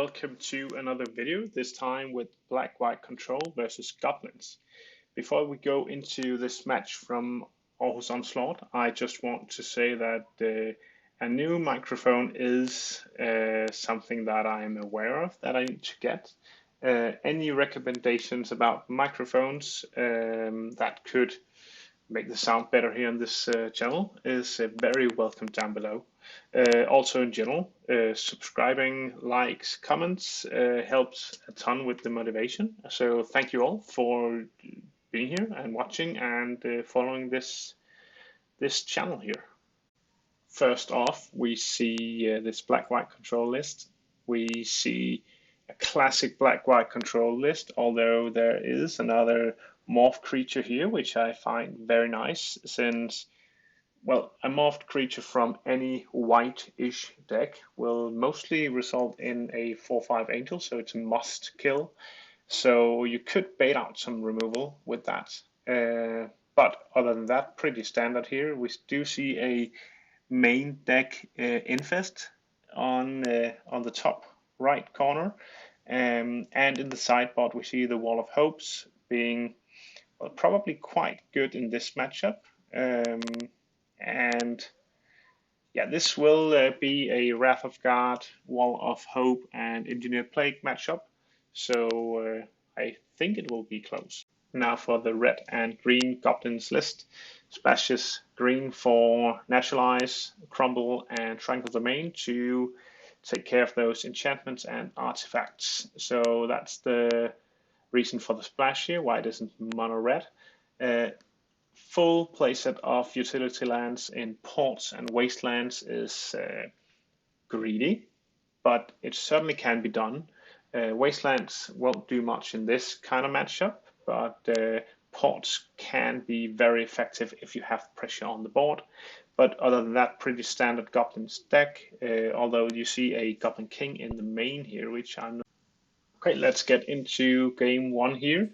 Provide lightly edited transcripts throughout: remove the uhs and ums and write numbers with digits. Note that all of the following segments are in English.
welcome to another video, this time with Black-White Control versus Goblins. Before we go into this match from Aarhus Onslaught, I just want to say that a new microphone is something that I am aware of that I need to get. Any recommendations about microphones that could make the sound better here on this channel is very welcome down below. Also in general, subscribing, likes, comments helps a ton with the motivation. So thank you all for being here and watching and following this channel here. First off, we see this black-white control list. We see a classic black-white control list, although there is another morphed creature here, which I find very nice since, well, a morphed creature from any white-ish deck will mostly result in a 4/5 angel, so it's a must kill. So you could bait out some removal with that. But other than that, pretty standard here. We do see a main deck infest on the top right corner. And in the sideboard, we see the Wall of Hopes being probably quite good in this matchup. And yeah, this will be a Wrath of God, Wall of Hope, and Engineered Plague matchup. So I think it will be close. Now for the red and green Goblins list. Splashes green for Naturalize, Crumble, and Tranquil Domain to take care of those enchantments and artifacts. So that's the reason for the splash here, why it isn't mono red. Full playset of utility lands in ports and wastelands is greedy, but it certainly can be done. Wastelands won't do much in this kind of matchup, but ports can be very effective if you have pressure on the board. But other than that, pretty standard Goblins deck, although you see a Goblin King in the main here, which I'm not. Okay, let's get into game one here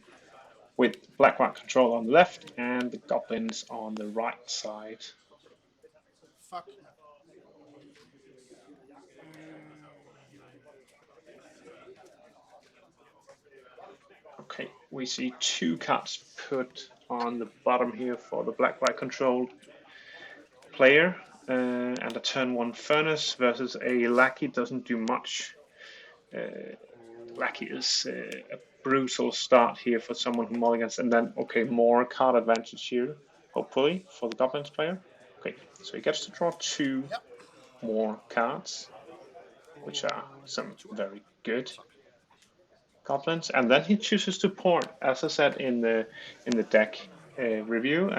with black-white control on the left and the Goblins on the right side. Fuck. Okay, we see two cards put on the bottom here for the black-white controlled player, and a turn one Furnace versus a Lackey doesn't do much. Lackey is a brutal start here for someone who mulligans, and then okay, more card advantage here, hopefully for the Goblins player. Okay, so he gets to draw two more cards, which are some very good Goblins, and then he chooses to port. As I said in the deck review,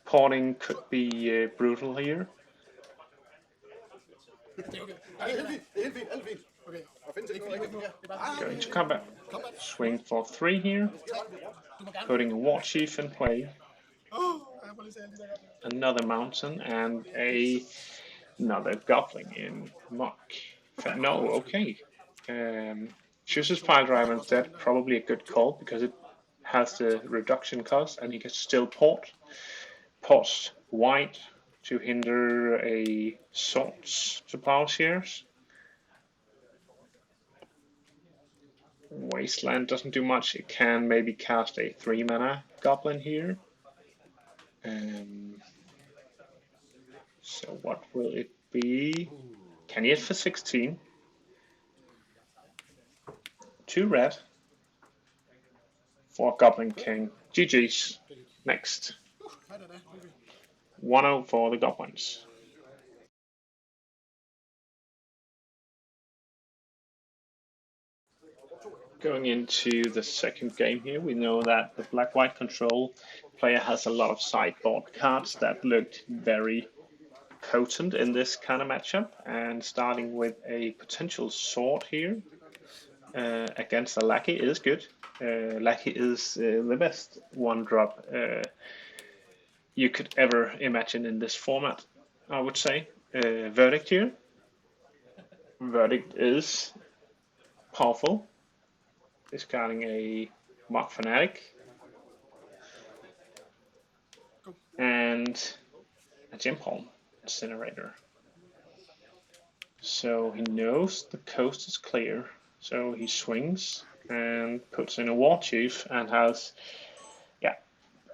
porting could be brutal here. Going to combat. Swing for 3 here. Putting a War Chief in play. Another mountain and another Goblin in muck. No, okay. Chooses Pile Driver instead. Probably a good call because it has the reduction cost and he can still port. Ports white to hinder a Swords to Plowshares. Wasteland doesn't do much. It can maybe cast a 3-mana Goblin here. So what will it be? Can he hit for 16? 2 red for Goblin King. GG's. Next. 1-0 for the Goblins. Going into the second game here, we know that the black-white control player has a lot of sideboard cards that looked very potent in this kind of matchup, and starting with a potential sword here against a Lackey is good. Lackey is the best 1-drop you could ever imagine in this format, I would say. Verdict here. Verdict is powerful. Discarding a Mock Fanatic and a Gem Palm Incinerator. So he knows the coast is clear. So he swings and puts in a war chief and has, yeah,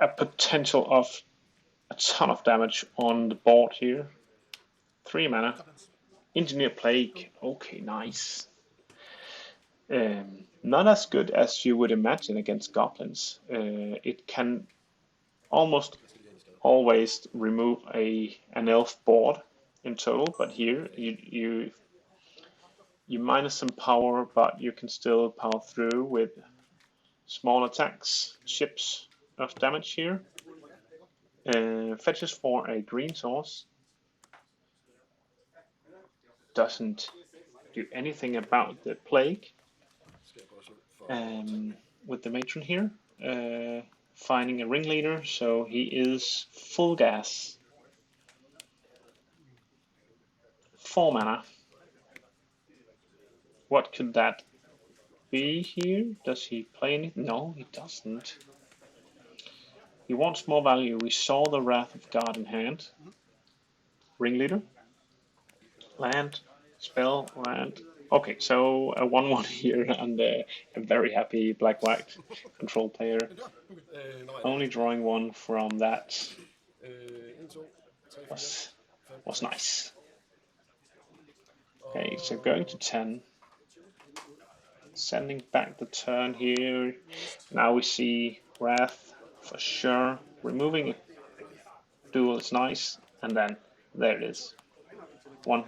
a potential of a ton of damage on the board here. 3 mana. Goblins. Engineer Plague. Okay, nice. Not as good as you would imagine against goblins. It can almost always remove an elf board in total, but here you minus some power, but you can still power through with small attacks, chips of damage here. Fetches for a green source. Doesn't do anything about the plague. With the matron here, finding a ringleader, so he is full gas. 4 mana. What could that be here? Does he play anything? No, he doesn't. He wants more value. We saw the Wrath of God in hand. Ringleader. Land. Spell. Land. Okay, so a 1-1 here and a very happy black-white control player. Only drawing one from that was nice. Okay, so going to 10. Sending back the turn here. Now we see Wrath for sure. Removing a duel is nice. And then there it is. 1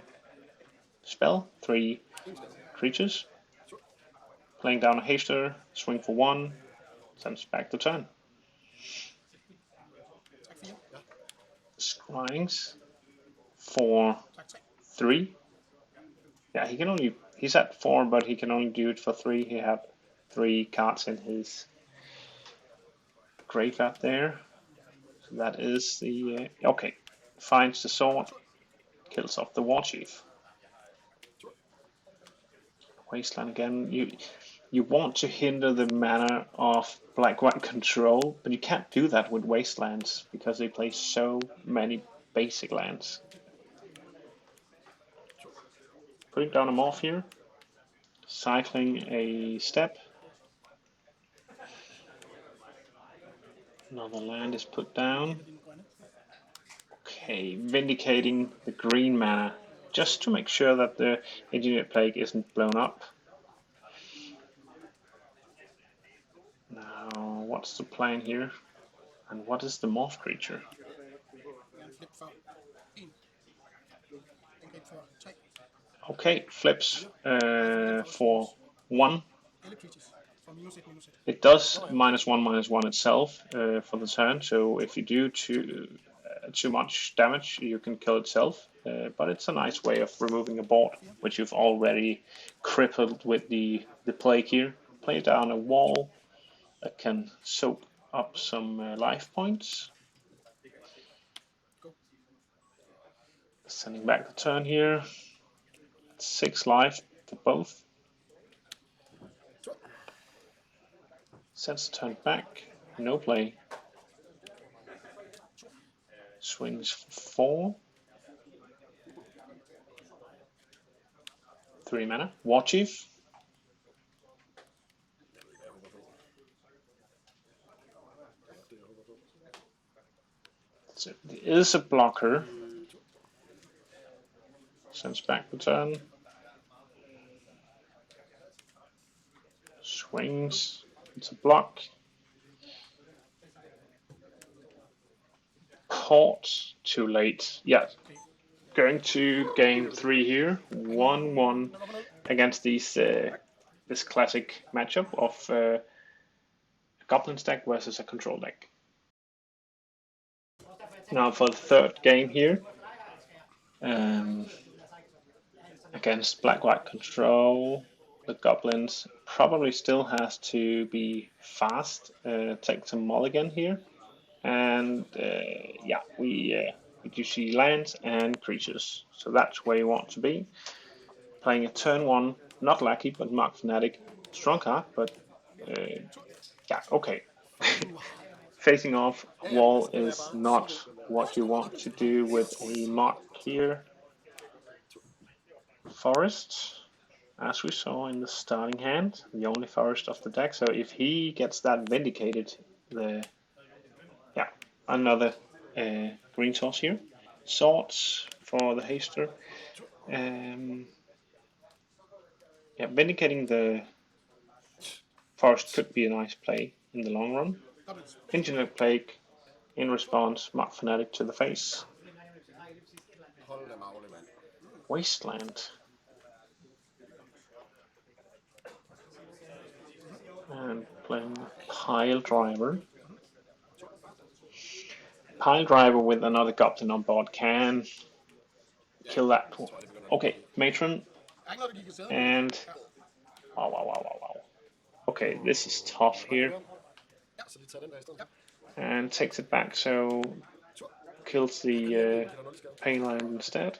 spell, 3 creatures. Playing down a haster, swing for 1, sends back the turn. Scryings for 3. Yeah, he's at 4, but he can only do it for 3. He had 3 cards in his graveyard there. So that is the okay. Finds the sword, kills off the war chief. Wasteland again. You want to hinder the mana of black-white control, but you can't do that with Wastelands because they play so many basic lands. Putting down a morph here. Cycling a step. Another land is put down. Okay, vindicating the green mana, just to make sure that the Engineer Plague isn't blown up. Now, what's the plan here? And what is the morph creature? Okay, flips for 1. It does -1/-1 itself for the turn, so if you do too much damage, you can kill itself. But it's a nice way of removing a board, which you've already crippled with the plague here. Play down a wall that can soak up some life points. Sending back the turn here. 6 life for both. Sends the turn back. No play. Swings for 4. 3 mana. War Chief. So it is a blocker. Sends back the turn. Swings. It's a block. Caught. Too late. Yeah. Going to game 3 here. 1-1 against this classic matchup of a Goblins deck versus a control deck. Now for the third game here. Against black-white control, the Goblins probably still has to be fast, take some mulligan here, and yeah, we do see lands and creatures, so that's where you want to be. Playing a turn 1, not Lucky, but Mark Fanatic, strong card, but yeah, okay. Facing off wall is not what you want to do with a Mark here. forest, as we saw in the starting hand, the only forest of the deck. So if he gets that vindicated, another green source here. Swords for the haster. Vindicating the forest could be a nice play in the long run. Goblins. Engineered Plague, in response, Mark Fanatic to the face. Wasteland. And playing Pile Driver. Pile Driver with another Goblin on board can kill that. Okay, Matron. And wow. Okay, this is tough here. And takes it back, so kills the pain line instead.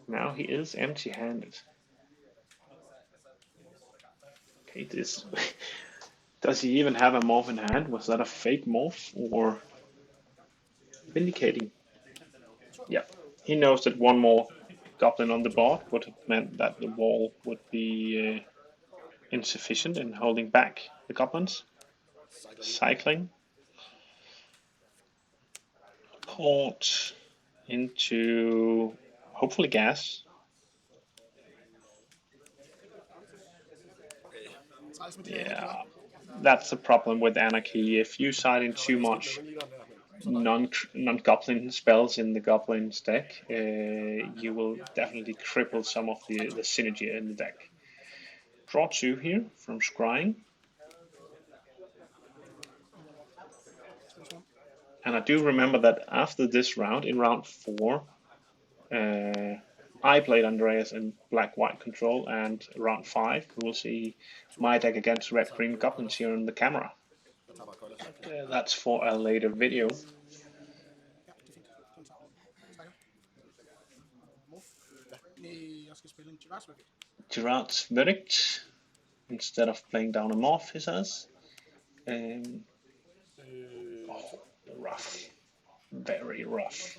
Now he is empty-handed. Okay, this does he even have a morph in hand? Was that a fake morph or vindicating? Yeah, he knows that one more goblin on the board would have meant that the wall would be insufficient in holding back the goblins. Cycling. Port into hopefully gas. Yeah, that's the problem with Anarchy. If you side in too much non-goblin spells in the goblin's deck, you will definitely cripple some of the synergy in the deck. Draw 2 here from Scrying. And I do remember that after this round, in round 4, I played Andreas in black-white control, and round 5 we will see my deck against red-green goblins here on the camera. That's for a later video. Gerard's Verdict. Instead of playing down a morph, he says. Rough. Very rough.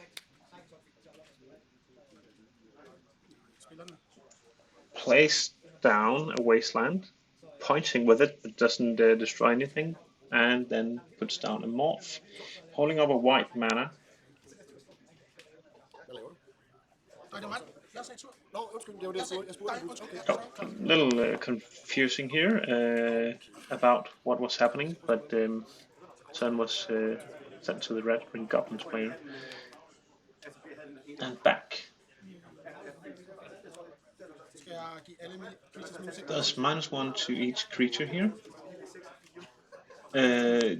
Plays down a wasteland, pointing with it but doesn't destroy anything, and then puts down a morph, holding up a white mana. Little confusing here about what was happening, but turn was sent to the red-green goblins player. And back. Does -1 to each creature here.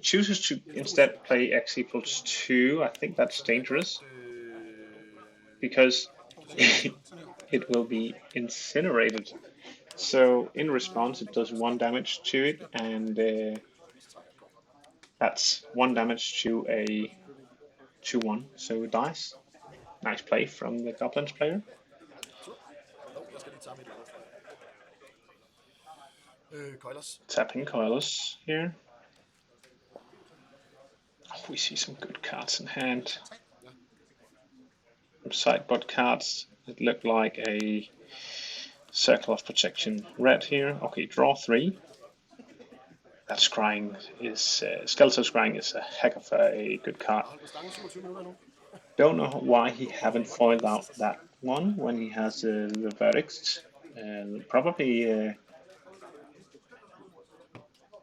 Chooses to instead play X equals 2. I think that's dangerous, because it will be incinerated. So in response, it does 1 damage to it, and that's 1 damage to a 2/1, so it dies. Nice play from the Goblins player. Tapping Coilers here. Oh, we see some good cards in hand. Some sideboard cards that look like a Circle of Protection red here. Okay, draw 3. That Scrying is Skeletal Scrying is a heck of a good card. Don't know why he haven't foiled out that one when he has the verdicts. Probably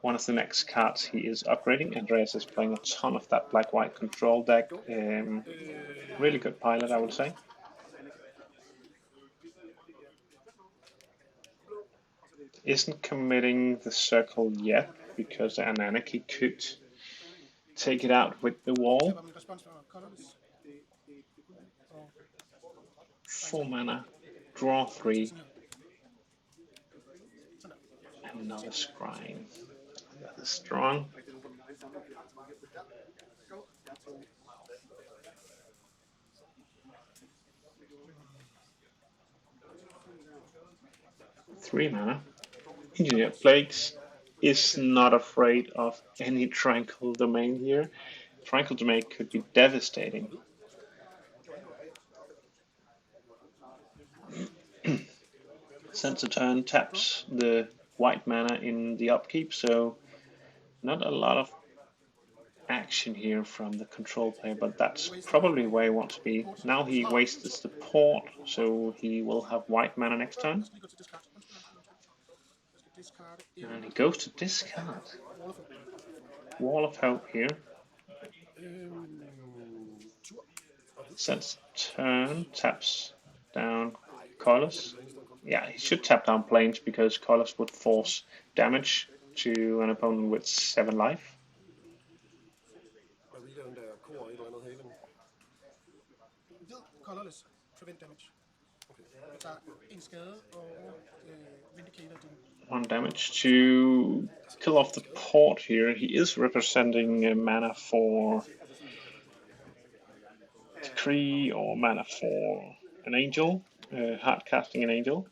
one of the next cards he is upgrading. Andreas is playing a ton of that black-white control deck. Really good pilot, I would say. Isn't committing the circle yet, because an Anarchy could take it out with the wall. 4 mana, draw 3, and another Scrying. That is strong. Three mana. Engineered Plagues is not afraid of any Tranquil Domain here. Tranquil Domain could be devastating. Sends a turn, taps the white mana in the upkeep, so not a lot of action here from the control player, but that's probably where he wants to be. Now he wastes the port, so he will have white mana next turn. And he goes to discard. Wall of Hope here. Sets turn, taps down Colors. Yeah, he should tap down Plains because Colors would force damage to an opponent with 7 life. Colorless. Prevent damage. Tager en skade og Vindicator din. 1 damage to kill off the port here. He is representing mana for Decree or mana for an Angel, hard casting an Angel.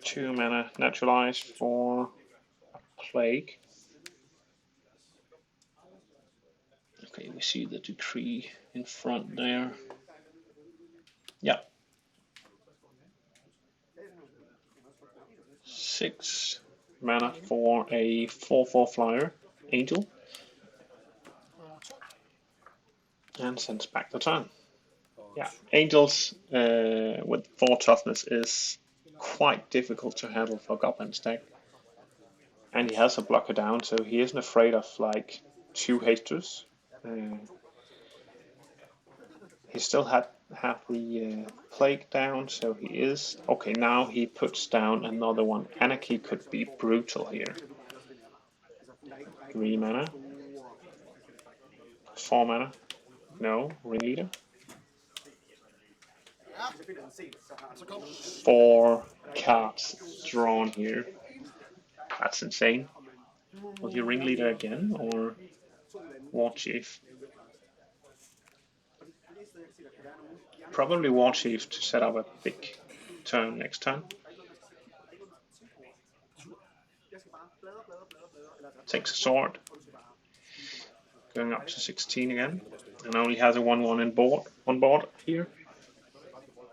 2 mana Naturalize for a Plague. Okay, we see the Decree in front there. Yeah. 6 mana for a 4/4 flyer, Angel. And sends back the turn. Yeah, Angels with 4 toughness is quite difficult to handle for Goblins deck. And he has a blocker down, so he isn't afraid of like 2 hasters. He still have the Plague down, so he is... Okay, now he puts down another one. Anarchy could be brutal here. 3 mana. 4 mana. No, Ringleader. 4 cards drawn here. That's insane. Will he Ringleader again, or War Chief? Probably War Chief to set up a big turn next turn. Takes a sword. Going up to 16 again. And only has a 1/1 on board here.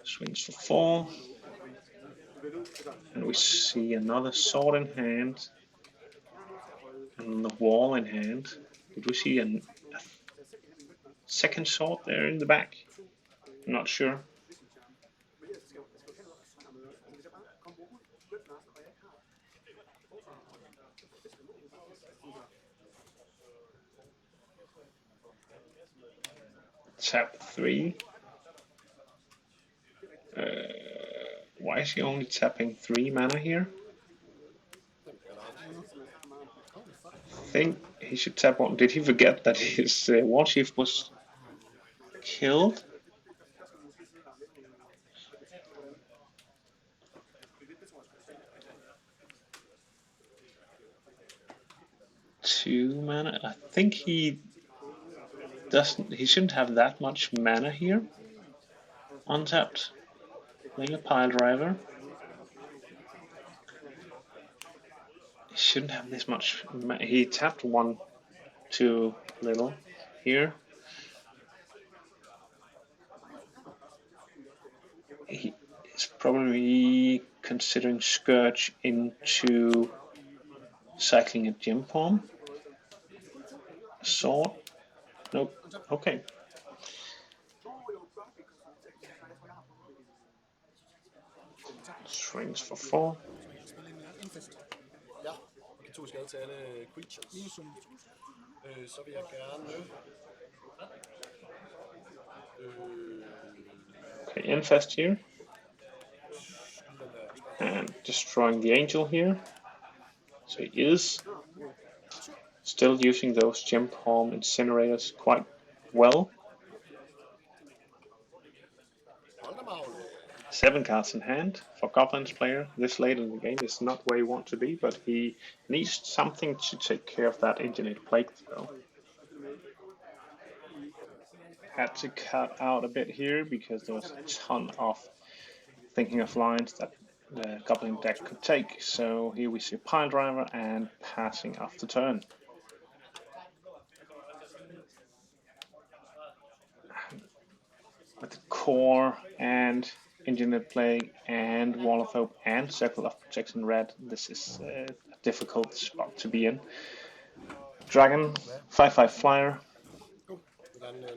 Swings for 4. And we see another sword in hand. And the wall in hand. Did we see a second sword there in the back? I'm not sure. Tap 3. Why is he only tapping 3 mana here? I think he should tap 1. Did he forget that his War Chief was killed? Two mana. I think he doesn't. He shouldn't have that much mana here. Untapped. Playing a pile driver. He shouldn't have this much. He tapped 1 too little here. He is probably considering Scourge into cycling a Gem Palm. Sword. Nope. Okay. Swings for 4. Ja, og 2 skade til alle creatures. Så vil jeg gerne... Okay, infest here. And destroying the angel here. So he is still using those Gem Palm incinerators quite well. 7 cards in hand for Goblins player. This late in the game is not where you want to be, but he needs something to take care of that Engineered Plague though. Had to cut out a bit here because there was a ton of thinking of lines that the Goblin deck could take. So here we see Pile Driver and passing off the turn. core and engineered plague and wall of hope and circle of protection red. This is a difficult spot to be in. Dragon, 5/5 flyer.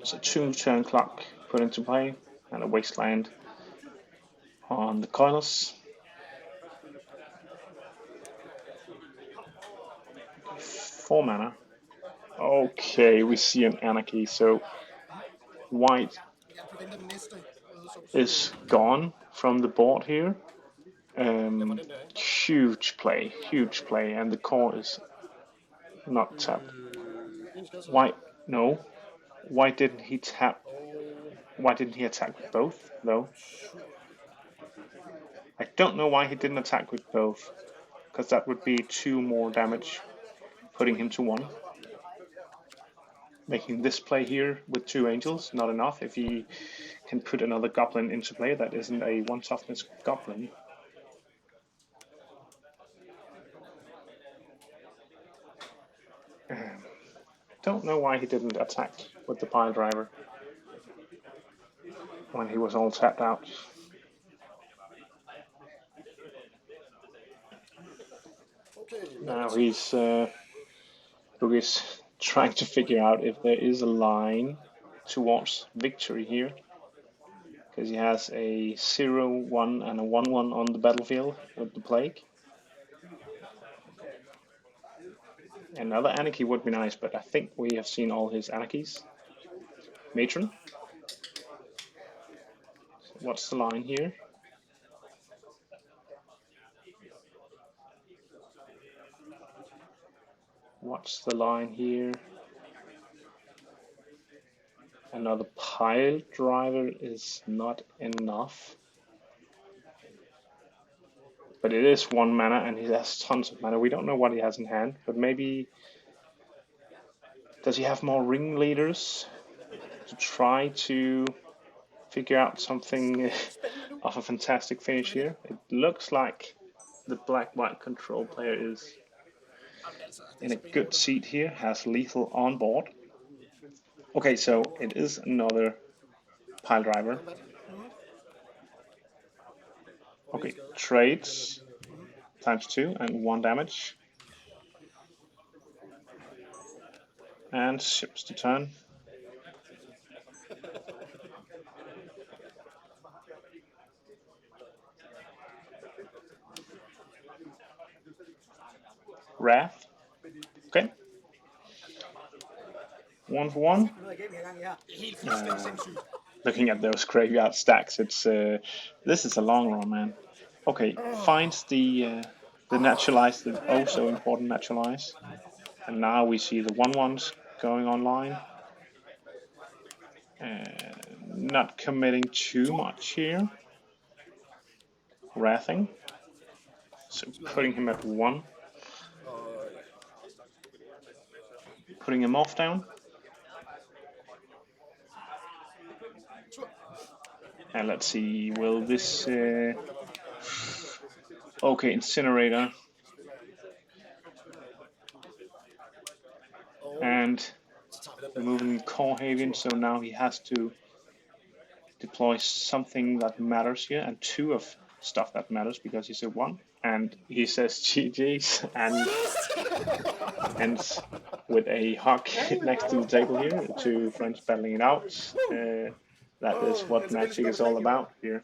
So 2 turn clock put into play and a wasteland on the coilers. 4 mana. Okay, we see an anarchy. So white Jeg forventer den næste. is gone from the board here. Huge play, and the core is not tapped. Why? No. Why didn't he tap? Why didn't he attack with both, though? I don't know why he didn't attack with both, because that would be 2 more damage, putting him to 1. Making this play here with 2 angels not enough. If he can put another goblin into play that isn't a 1 toughness goblin. Don't know why he didn't attack with the pile driver when he was all tapped out. Now he's trying to figure out if there is a line towards victory here, because he has a 0/1 and a 1/1 on the battlefield with the plague. Another anarchy would be nice, but I think we have seen all his anarchies. Matron. So what's the line here? What's the line here? Another pile driver is not enough. But it is 1 mana and he has tons of mana. We don't know what he has in hand, but maybe... Does he have more ringleaders to try to figure out something of a fantastic finish here? It looks like the black-white control player is in a good seat here, has lethal on board. Okay, so it is another pile driver. Okay, trades ×2 and 1 damage. And ships to turn. Wrath. Okay. 1 for 1. Looking at those graveyard stacks, it's this is a long run, man. Okay, finds the naturalize, the oh so important naturalize, and now we see the 1/1s going online. Not committing too much here. Wrathing, so putting him at 1. Putting him off down. And let's see, will this... okay, Incinerator. And removing Corehaven, so now he has to deploy something that matters here, and 2 of stuff that matters because he's a 1. And he says GG's and ends with a hug next to the table here, 2 friends battling it out. That is what Magic is all about here.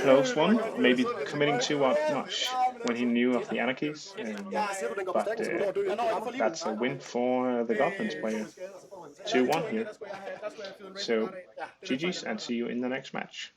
Close one, maybe committing too much when he knew of the anarchies, but that's a win for the Goblins player. 2-1 here. So, GG's and see you in the next match.